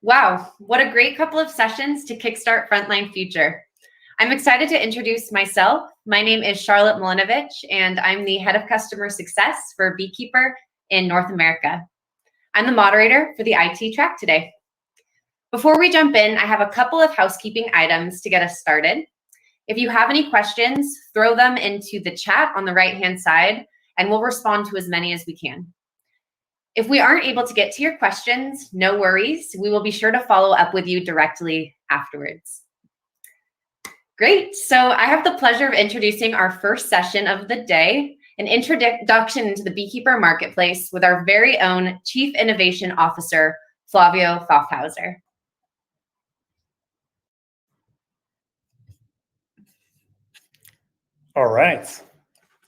Wow, what a great couple of sessions to kickstart Frontline Future. I'm excited to introduce myself. My name is Charlotte Milinovich, and I'm the Head of Customer Success for Beekeeper in North America. I'm the moderator for the IT track today. Before we jump in, I have a couple of housekeeping items to get us started. If you have any questions, throw them into the chat on the right-hand side, and we'll respond to as many as we can. If we aren't able to get to your questions, no worries. We will be sure to follow up with you directly afterwards. Great. So I have the pleasure of introducing our first session of the day, an introduction into the beekeeper marketplace with our very own Chief Innovation Officer, Flavio Pfaffhauser. All right.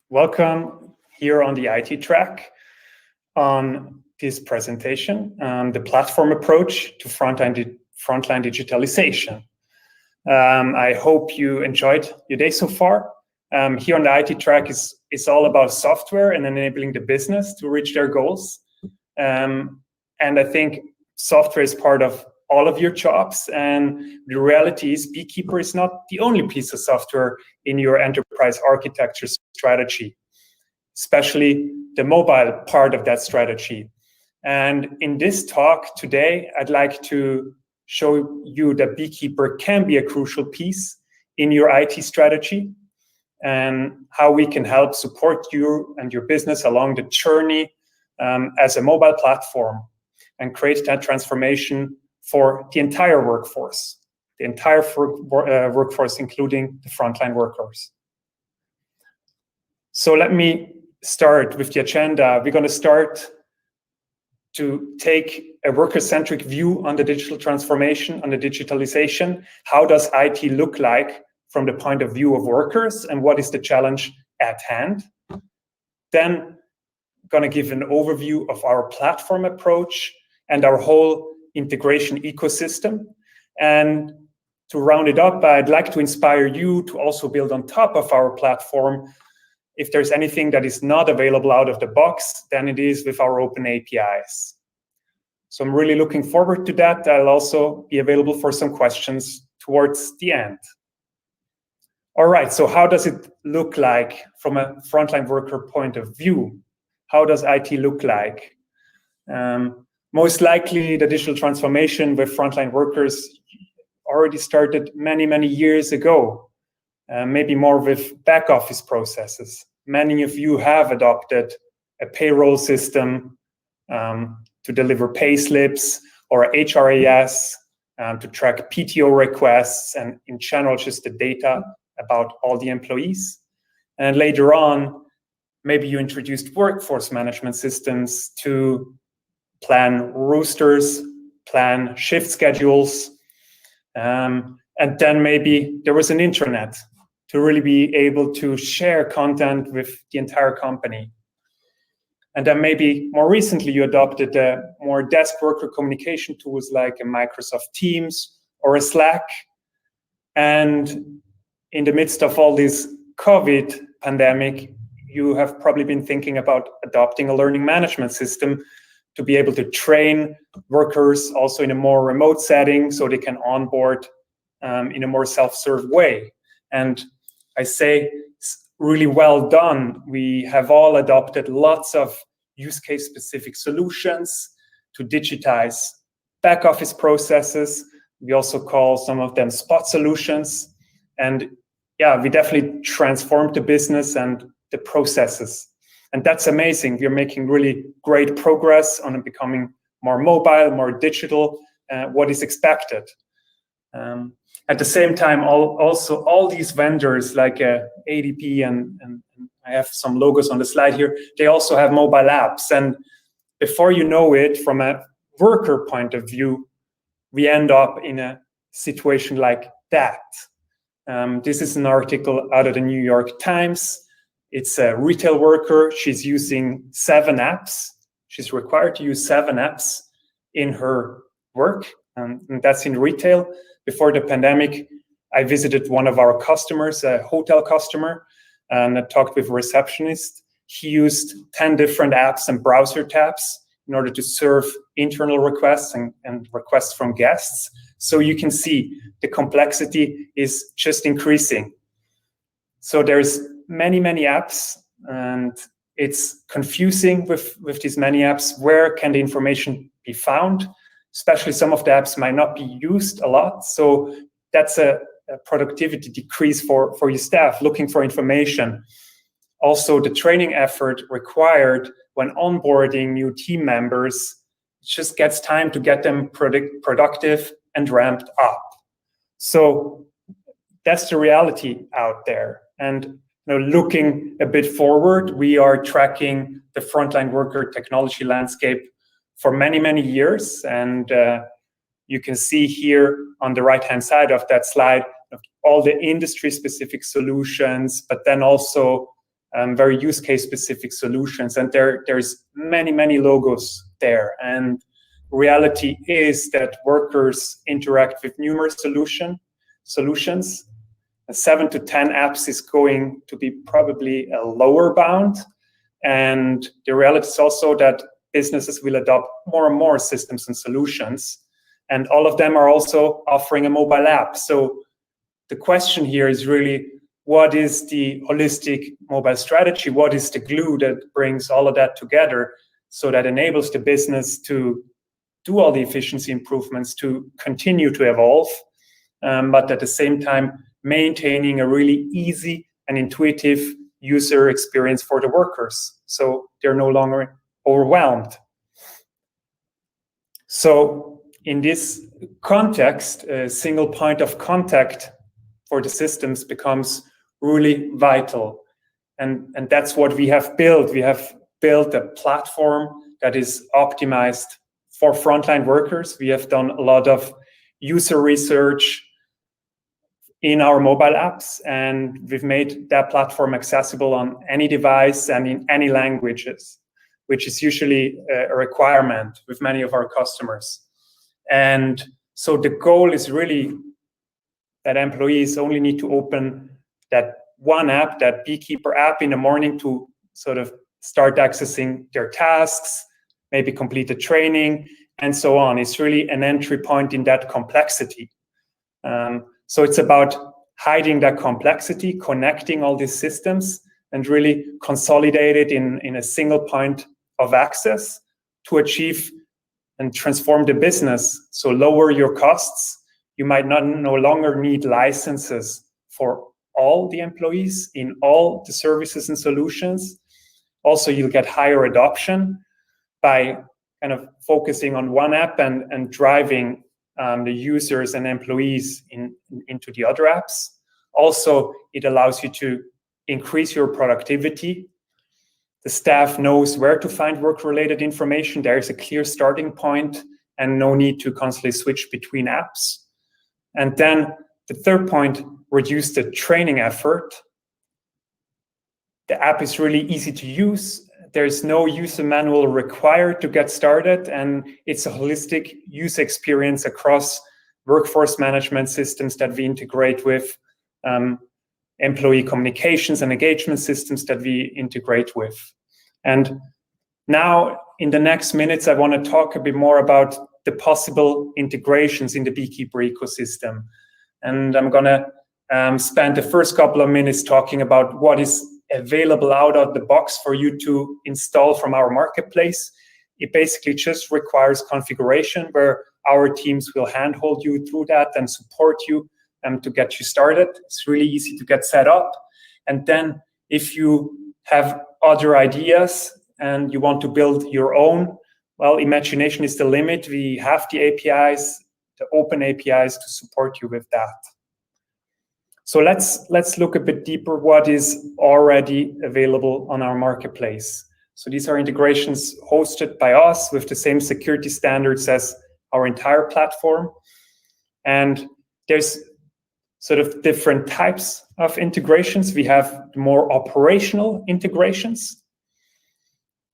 Welcome here on the IT track. On this presentation, the platform approach to frontline digitalization. I hope you enjoyed your day so far. Here on the IT track is all about software and enabling the business to reach their goals. And I think software is part of all of your jobs. And the reality is Beekeeper is not the only piece of software in your enterprise architecture strategy, especially the mobile part of that strategy. And in this talk today, I'd like to show you that Beekeeper can be a crucial piece in your IT strategy and how we can help support you and your business along the journey as a mobile platform and create that transformation for the entire workforce, workforce, including the frontline workers. So let me start with the agenda. We're going to start to take a worker-centric view on the digital transformation, on the digitalization. How does IT look like from the point of view of workers, and what is the challenge at hand? Then going to give an overview of our platform approach and our whole integration ecosystem. And to round it up, I'd like to inspire you to also build on top of our platform. If there's anything that is not available out of the box, then it is with our open APIs. So I'm really looking forward to that. I'll also be available for some questions towards the end. All right, so how does it look like from a frontline worker point of view? How does IT look like? Most likely the digital transformation with frontline workers already started many, many years ago. Maybe more with back office processes. Many of you have adopted a payroll system to deliver pay slips, or HRIS to track PTO requests, and in general just the data about all the employees. And later on, maybe you introduced workforce management systems to plan roosters, plan shift schedules, and then maybe there was an intranet to really be able to share content with the entire company. And then maybe more recently, you adopted more desk worker communication tools like a Microsoft Teams or a Slack. And in the midst of all this COVID pandemic, you have probably been thinking about adopting a learning management system to be able to train workers also in a more remote setting so they can onboard in a more self-serve way. And I say it's really well done. We have all adopted lots of use case specific solutions to digitize back office processes. We also call some of them spot solutions. And yeah, we definitely transformed the business and the processes. And that's amazing. We're making really great progress on becoming more mobile, more digital, what is expected. At the same time, all these vendors like ADP and I have some logos on the slide here, they also have mobile apps. And before you know it, from a worker point of view, we end up in a situation like that. This is an article out of the New York Times. It's a retail worker. She's using 7 apps. She's required to use 7 apps in her work, and that's in retail. Before the pandemic, I visited one of our customers, a hotel customer, and I talked with a receptionist. He used 10 different apps and browser tabs in order to serve internal requests and requests from guests. So you can see the complexity is just increasing. So there's many apps, and it's confusing with these many apps. Where can the information be found? Especially some of the apps might not be used a lot. So that's a productivity decrease for your staff looking for information. Also, the training effort required when onboarding new team members, it just gets time to get them productive and ramped up. So that's the reality out there. And looking a bit forward, we are tracking the frontline worker technology landscape for many years. And you can see here on the right-hand side of that slide, all the industry-specific solutions, but then also very use case-specific solutions. And there's many logos there. And reality is that workers interact with numerous solutions. 7 to 10 apps is going to be probably a lower bound. And the reality is also that businesses will adopt more and more systems and solutions. And all of them are also offering a mobile app. So the question here is really, what is the holistic mobile strategy? What is the glue that brings all of that together so that enables the business to do all the efficiency improvements, to continue to evolve, but at the same time, maintaining a really easy and intuitive user experience for the workers, so they're no longer overwhelmed. So in this context, a single point of contact for the systems becomes really vital. And that's what we have built. We have built a platform that is optimized for frontline workers. We have done a lot of user research in our mobile apps, and we've made that platform accessible on any device and in any languages, which is usually a requirement with many of our customers. And so the goal is really that employees only need to open that one app, that Beekeeper app, in the morning to sort of start accessing their tasks, maybe complete the training, and so on. It's really an entry point in that complexity. So it's about hiding that complexity, connecting all these systems, and really consolidate it in a single point of access to achieve and transform the business. So lower your costs. You might no longer need licenses for all the employees in all the services and solutions. Also, you'll get higher adoption by kind of focusing on one app and driving the users and employees into the other apps. Also, it allows you to increase your productivity. The staff knows where to find work-related information. There is a clear starting point and no need to constantly switch between apps. And then the third point, reduce the training effort. The app is really easy to use. There's no user manual required to get started, and it's a holistic user experience across workforce management systems that we integrate with, employee communications and engagement systems that we integrate with. And now, in the next minutes, I want to talk a bit more about the possible integrations in the Beekeeper ecosystem. And I'm going to spend the first couple of minutes talking about what is available out of the box for you to install from our marketplace. It basically just requires configuration where our teams will handhold you through that and support you to get you started. It's really easy to get set up. And then if you have other ideas and you want to build your own, well, imagination is the limit. We have the APIs, the open APIs to support you with that. So let's look a bit deeper what is already available on our marketplace. So these are integrations hosted by us with the same security standards as our entire platform. And there's sort of different types of integrations. We have more operational integrations,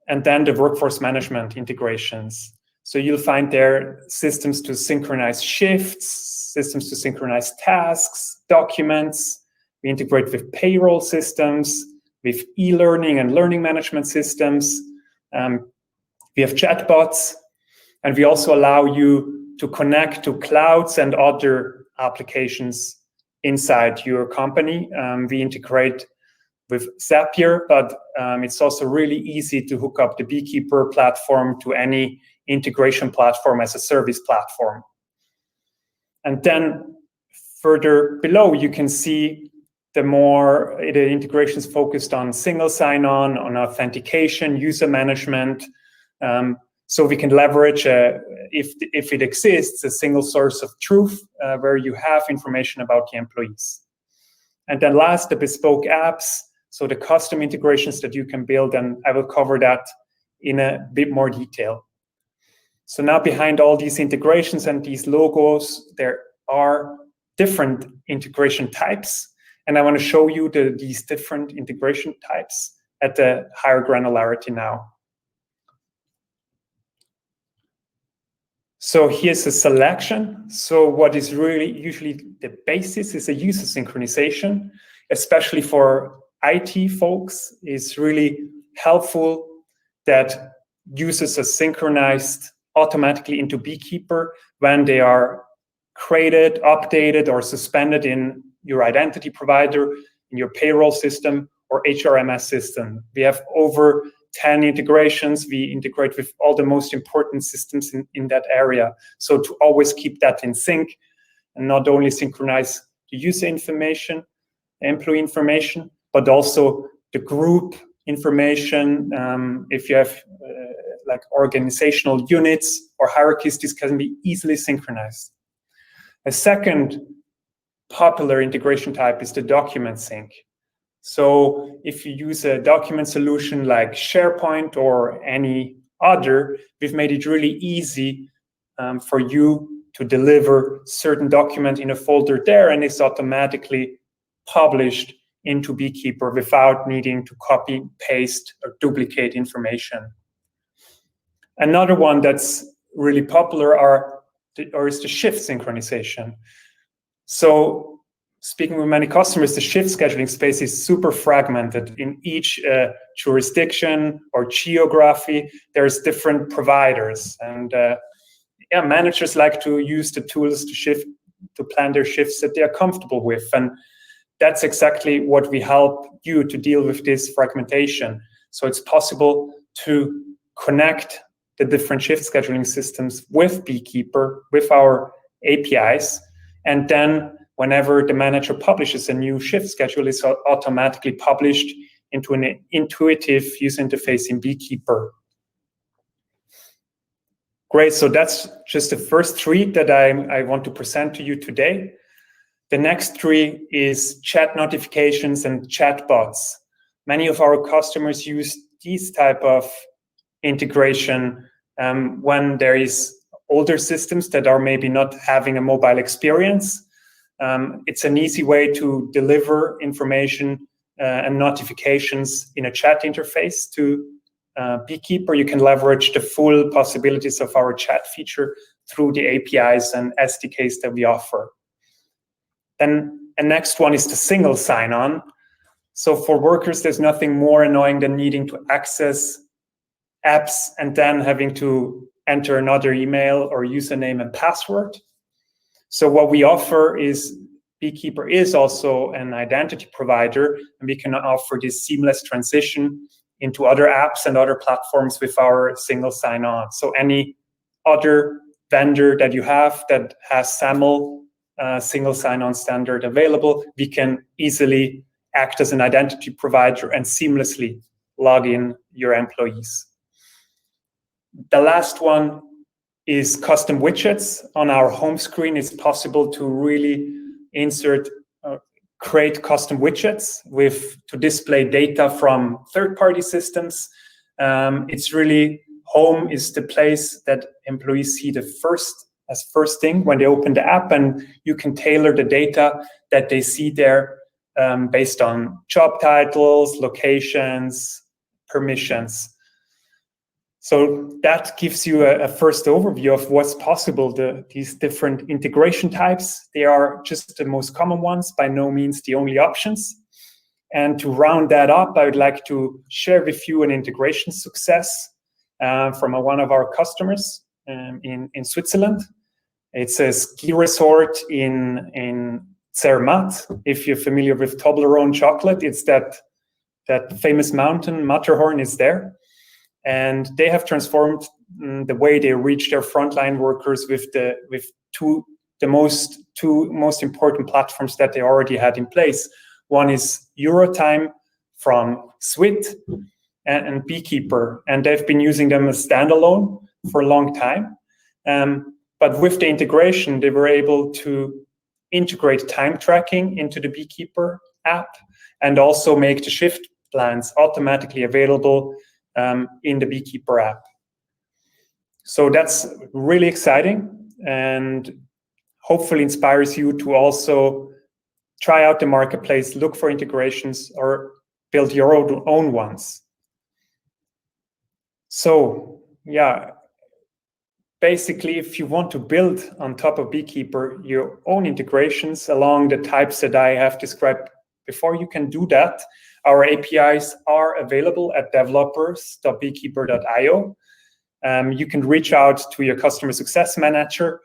and then the workforce management integrations. So you'll find there systems to synchronize shifts, systems to synchronize tasks, documents. We integrate with payroll systems, with e-learning and learning management systems. We have chatbots. And we also allow you to connect to clouds and other applications inside your company. We integrate with Zapier, but it's also really easy to hook up the Beekeeper platform to any integration platform as a service platform. And then further below, you can see the integrations focused on single sign-on, on authentication, user management. So we can leverage, if it exists, a single source of truth where you have information about the employees. And then last, the bespoke apps, so the custom integrations that you can build, and I will cover that in a bit more detail. So now behind all these integrations and these logos, there are different integration types. And I want to show you these different integration types at the higher granularity now. So here's a selection. So what is really usually the basis is a user synchronization, especially for IT folks. It's really helpful that users are synchronized automatically into Beekeeper when they are created, updated, or suspended in your identity provider, in your payroll system, or HRMS system. We have over 10 integrations. We integrate with all the most important systems in that area. So to always keep that in sync and not only synchronize the user information, employee information, but also the group information. If you have like organizational units or hierarchies, this can be easily synchronized. A second popular integration type is the document sync. So if you use a document solution like SharePoint or any other, we've made it really easy for you to deliver certain document in a folder there, and it's automatically published into Beekeeper without needing to copy, paste, or duplicate information. Another one that's really popular is the shift synchronization. So speaking with many customers, the shift scheduling space is super fragmented. In each jurisdiction or geography, there's different providers. And managers like to use the tools to plan their shifts that they are comfortable with. And that's exactly what we help you to deal with this fragmentation. So it's possible to connect the different shift scheduling systems with Beekeeper, with our APIs, and then whenever the manager publishes a new shift schedule, it's automatically published into an intuitive user interface in Beekeeper. Great, so that's just the first three that I want to present to you today. The next three is chat notifications and chatbots. Many of our customers use these type of integration when there is older systems that are maybe not having a mobile experience. It's an easy way to deliver information and notifications in a chat interface to Beekeeper. You can leverage the full possibilities of our chat feature through the APIs and SDKs that we offer. Then the next one is the single sign-on. So for workers, there's nothing more annoying than needing to access apps and then having to enter another email or username and password. So what we offer is Beekeeper is also an identity provider, and we can offer this seamless transition into other apps and other platforms with our single sign-on. So any other vendor that you have that has SAML single sign-on standard available, we can easily act as an identity provider and seamlessly log in your employees. The last one is custom widgets. On our home screen, it's possible to really create custom widgets to display data from third-party systems. It's really, home is the place that employees see as first thing when they open the app, and you can tailor the data that they see there based on job titles, locations, permissions. So that gives you a first overview of what's possible, these different integration types. They are just the most common ones, by no means the only options. And to round that up, I would like to share with you an integration success from one of our customers. in Switzerland. It's a ski resort in Zermatt. If you're familiar with Toblerone chocolate, it's that famous mountain, Matterhorn, is there. And they have transformed the way they reach their frontline workers with two most important platforms that they already had in place. One is Eurotime from Swit and Beekeeper, and they've been using them as standalone for a long time. But with the integration, they were able to integrate time tracking into the Beekeeper app and also make the shift plans automatically available in the Beekeeper app. So that's really exciting and hopefully inspires you to also try out the marketplace, look for integrations, or build your own ones. So yeah, basically, if you want to build on top of Beekeeper your own integrations along the types that I have described before, you can do that. Our APIs are available at developers.beekeeper.io. You can reach out to your customer success manager.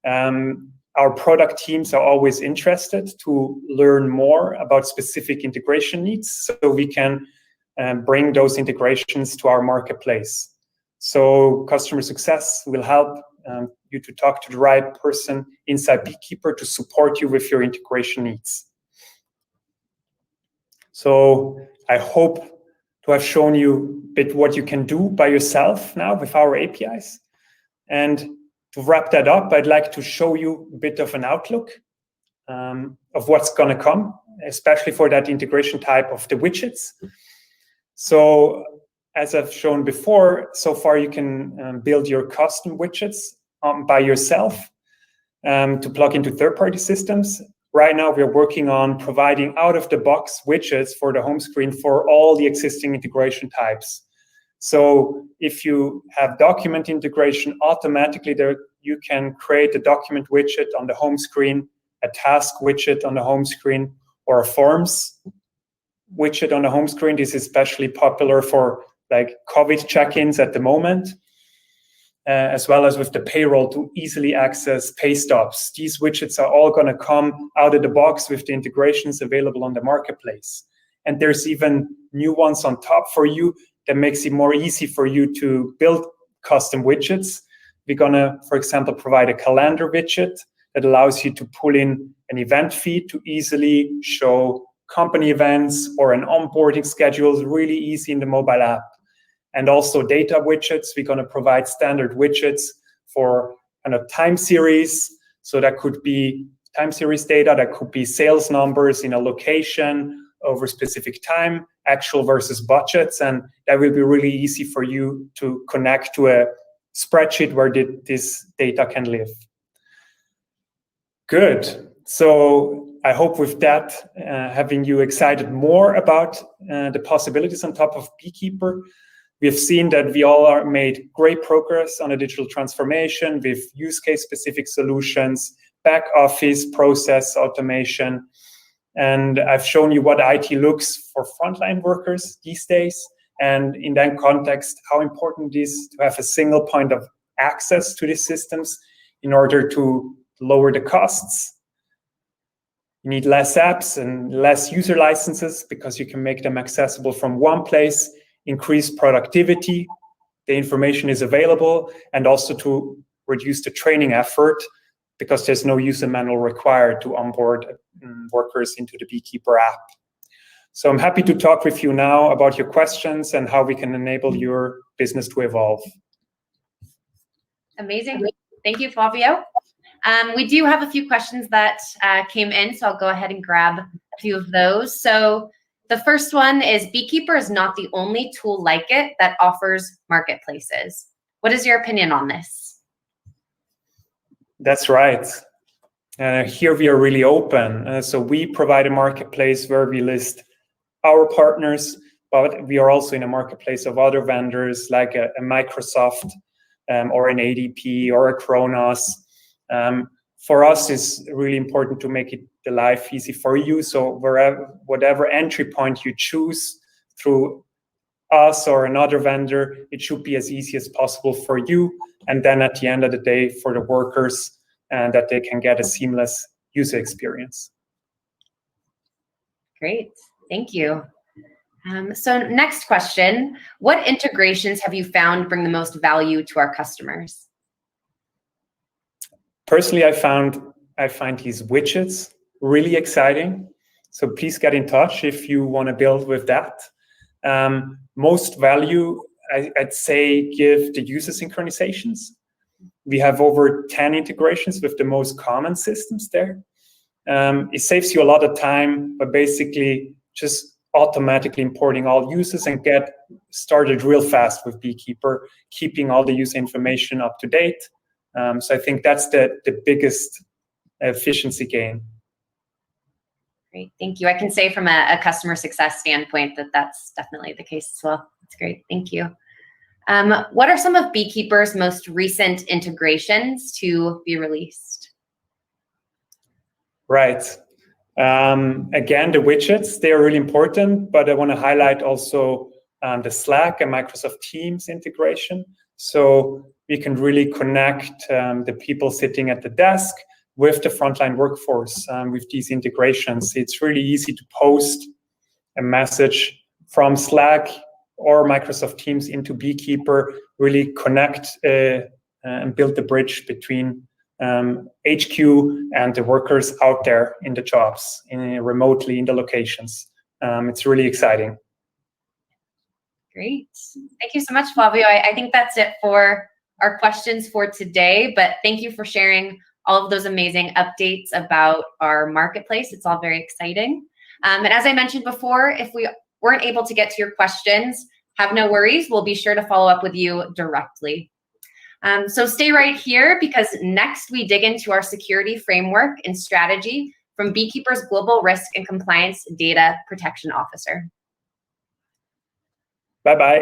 Our product teams are always interested to learn more about specific integration needs, so we can bring those integrations to our marketplace. So customer success will help you to talk to the right person inside Beekeeper to support you with your integration needs. So I hope to have shown you a bit what you can do by yourself now with our APIs. And to wrap that up, I'd like to show you a bit of an outlook of what's going to come, especially for that integration type of the widgets. So as I've shown before, so far you can build your custom widgets by yourself to plug into third-party systems. Right now, we're working on providing out-of-the-box widgets for the home screen for all the existing integration types. So if you have document integration, automatically there you can create a document widget on the home screen, a task widget on the home screen, or a forms widget on the home screen. This is especially popular for like COVID check-ins at the moment, as well as with the payroll to easily access pay stubs. These widgets are all going to come out of the box with the integrations available on the marketplace. And there's even new ones on top for you that makes it more easy for you to build custom widgets. We're going to, for example, provide a calendar widget that allows you to pull in an event feed to easily show company events or an onboarding schedule really easy in the mobile app. And also data widgets. We're going to provide standard widgets for kind of time series. So that could be time series data, that could be sales numbers in a location over specific time, actual versus budgets. And that will be really easy for you to connect to a spreadsheet where this data can live. Good. So I hope with that, having you excited more about the possibilities on top of Beekeeper. We have seen that we all are made great progress on a digital transformation with use case specific solutions, back office process automation. And I've shown you what IT looks for frontline workers these days. And in that context, how important it is to have a single point of access to these systems in order to lower the costs. You need less apps and less user licenses because you can make them accessible from one place, increase productivity, the information is available, and also to reduce the training effort because there's no user manual required to onboard workers into the Beekeeper app. So I'm happy to talk with you now about your questions and how we can enable your business to evolve. Amazing. Thank you, Flavio. We do have a few questions that came in, so I'll go ahead and grab a few of those. So the first one is, Beekeeper is not the only tool like it that offers marketplaces. What is your opinion on this? That's right. Here we are really open. So we provide a marketplace where we list our partners, but we are also in a marketplace of other vendors like a Microsoft or an ADP or a Kronos. For us, it's really important to make the life easy for you. So whatever entry point you choose through us or another vendor, it should be as easy as possible for you and then at the end of the day for the workers, and that they can get a seamless user experience. Great, thank you. So next question, what integrations have you found bring the most value to our customers? Personally, I find these widgets really exciting. So please get in touch if you want to build with that. Most value, I'd say, give the user synchronizations. We have over 10 integrations with the most common systems there. It saves you a lot of time by basically just automatically importing all users and get started real fast with Beekeeper, keeping all the user information up to date. So I think that's the biggest efficiency gain. Great, thank you. I can say from a customer success standpoint that that's definitely the case as well. That's great, thank you. What are some of Beekeeper's most recent integrations to be released? Right. Again, the widgets, they are really important, but I want to highlight also the Slack and Microsoft Teams integration. So we can really connect the people sitting at the desk with the frontline workforce with these integrations. It's really easy to post a message from Slack or Microsoft Teams into Beekeeper, really connect and build the bridge between HQ and the workers out there in the jobs, remotely in the locations. It's really exciting. Great. Thank you so much, Flavio. I think that's it for our questions for today, but thank you for sharing all of those amazing updates about our marketplace. It's all very exciting. And as I mentioned before, if we weren't able to get to your questions, have no worries. We'll be sure to follow up with you directly. So stay right here, because next we dig into our security framework and strategy from Beekeeper's Global Risk and Compliance Data Protection Officer. Bye-bye.